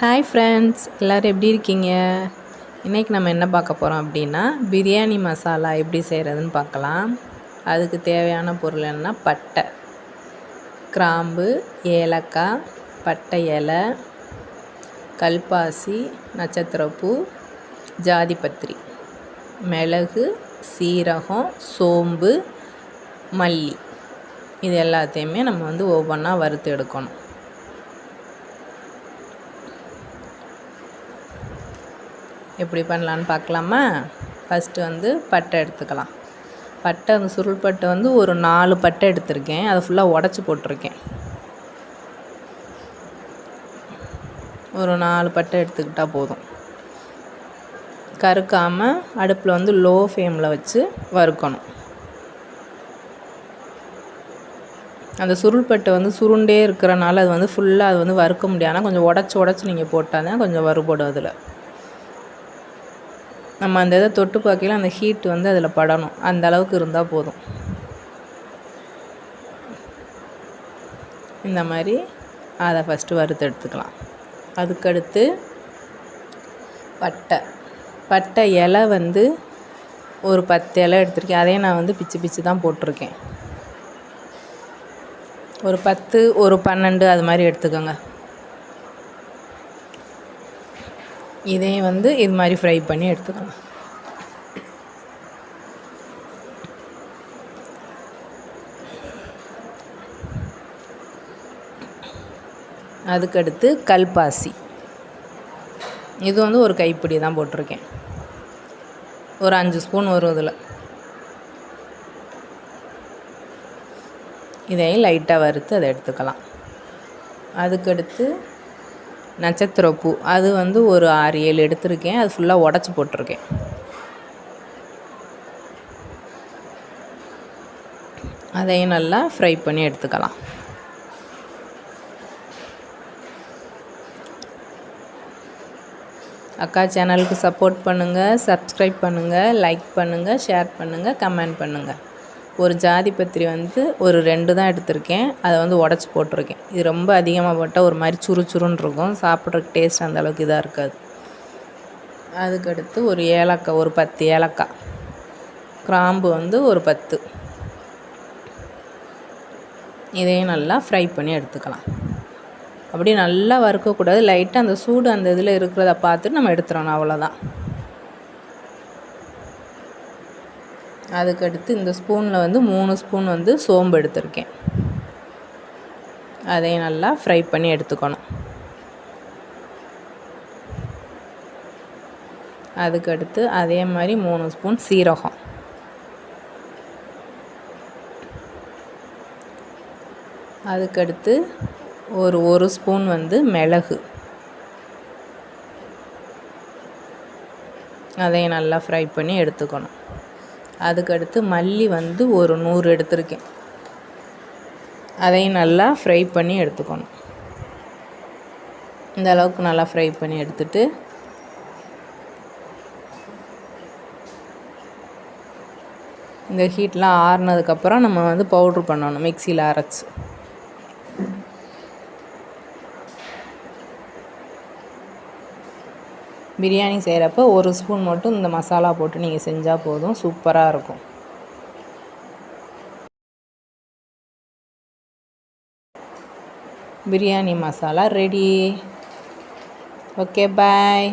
Hi friends, எல்லோரும் எப்படி இருக்கீங்க? இன்றைக்கி நம்ம என்ன பார்க்க போகிறோம் அப்படின்னா, பிரியாணி மசாலா எப்படி செய்கிறதுன்னு பார்க்கலாம். அதுக்கு தேவையான பொருள் என்னன்னா, பட்டை, கிராம்பு, ஏலக்காய், பட்டை இலை, கல்பாசி, நட்சத்திரப்பூ, ஜாதிபத்திரி, மிளகு, சீரகம், சோம்பு, மல்லி, இது எல்லாத்தையுமே நம்ம ஒவ்வொன்றா வறுத்து எடுக்கணும். எப்படி பண்ணலான்னு பார்க்கலாமா? ஃபஸ்ட்டு பட்டை எடுத்துக்கலாம். பட்டை அந்த சுருள் பட்டை ஒரு 4 பட்டை எடுத்திருக்கேன். அதை ஃபுல்லாக உடச்சி போட்டிருக்கேன். ஒரு 4 பட்டை எடுத்துக்கிட்டால் போதும். கருக்காமல் அடுப்பில் லோ ஃப்ளேமில் வச்சு வறுக்கணும். அந்த சுருள் பட்டை சுருண்டே இருக்கிறனால அது ஃபுல்லாக அது வறுக்க முடியாது. ஆனால் கொஞ்சம் உடச்சி நீங்கள் போட்டால் தான் கொஞ்சம் வறுபடும். அதில் நம்ம அந்த இதை தொட்டு பார்க்கையில அந்த ஹீட் அதில் படணும். அந்த அளவுக்கு இருந்தால் போதும். இந்த மாதிரி அதை ஃபஸ்ட்டு வறுத்து எடுத்துக்கலாம். அதுக்கடுத்து பட்டை இலை ஒரு 10 இலை எடுத்திருக்கேன். அதையும் நான் பிச்சு பிச்சு தான் போட்டிருக்கேன். ஒரு 10 ஒரு 12 அது மாதிரி எடுத்துக்கோங்க. இதையும் இது மாதிரி ஃப்ரை பண்ணி எடுத்துக்கலாம். அதுக்கடுத்து கல்பாசி, இது ஒரு கைப்பிடி தான் போட்டிருக்கேன். ஒரு 5 ஸ்பூன் வரும் இதில். இதையும் லைட்டாக வறுத்து அதை எடுத்துக்கலாம். அதுக்கடுத்து நட்சத்திரப்பூ, அது ஒரு 6-7 எடுத்திருக்கேன். அது ஃபுல்லாக உடச்சி போட்டிருக்கேன். அதையும் நல்லா ஃப்ரை பண்ணி எடுத்துக்கலாம். அக்கா சேனலுக்கு சப்போர்ட் பண்ணுங்கள், சப்ஸ்கிரைப் பண்ணுங்கள், லைக் பண்ணுங்கள், ஷேர் பண்ணுங்கள், கமெண்ட் பண்ணுங்கள். ஒரு ஜாதிபத்திரி ஒரு 2 தான் எடுத்திருக்கேன். அதை உடச்சி போட்டிருக்கேன். இது ரொம்ப அதிகமாக போட்டால் ஒரு மாதிரி சுறுசுறுன்னு இருக்கும். சாப்பிட்றதுக்கு டேஸ்ட் அந்தளவுக்கு இதாக இருக்காது. அதுக்கடுத்து ஒரு ஏலக்காய், ஒரு 10 ஏலக்காய், கிராம்பு ஒரு 10. இதையும் நல்லா ஃப்ரை பண்ணி எடுத்துக்கலாம். அப்படி நல்லா வறுக்கக்கூடாது. லைட்டாக அந்த சூடு அந்த இதில் இருக்கிறத பார்த்துட்டு நம்ம எடுத்துடணும், அவ்வளோதான். அதுக்கடுத்து இந்த ஸ்பூனில் 3 ஸ்பூன் சோம்பு எடுத்திருக்கேன். அதையும் நல்லா ஃப்ரை பண்ணி எடுத்துக்கணும். அதுக்கடுத்து அதே மாதிரி 3 ஸ்பூன் சீரகம், அதுக்கடுத்து ஒரு ஸ்பூன் மிளகு, அதையும் நல்லா ஃப்ரை பண்ணி எடுத்துக்கணும். அதுக்கடுத்து மல்லி ஒரு 100 எடுத்திருக்கேன். அதையும் நல்லா ஃப்ரை பண்ணி எடுத்துக்கணும். இந்த அளவுக்கு நல்லா ஃப்ரை பண்ணி எடுத்துட்டு இந்த ஹீட்லாம் ஆறுனதுக்கப்புறம் நம்ம பவுட்ரு பண்ணணும், மிக்சியில் அரைச்சி. பிரியாணி செய்கிறப்ப ஒரு ஸ்பூன் மட்டும் இந்த மசாலா போட்டு நீங்கள் செஞ்சால் போதும், சூப்பராக இருக்கும். பிரியாணி மசாலா ரெடி. ஓகே, பாய்.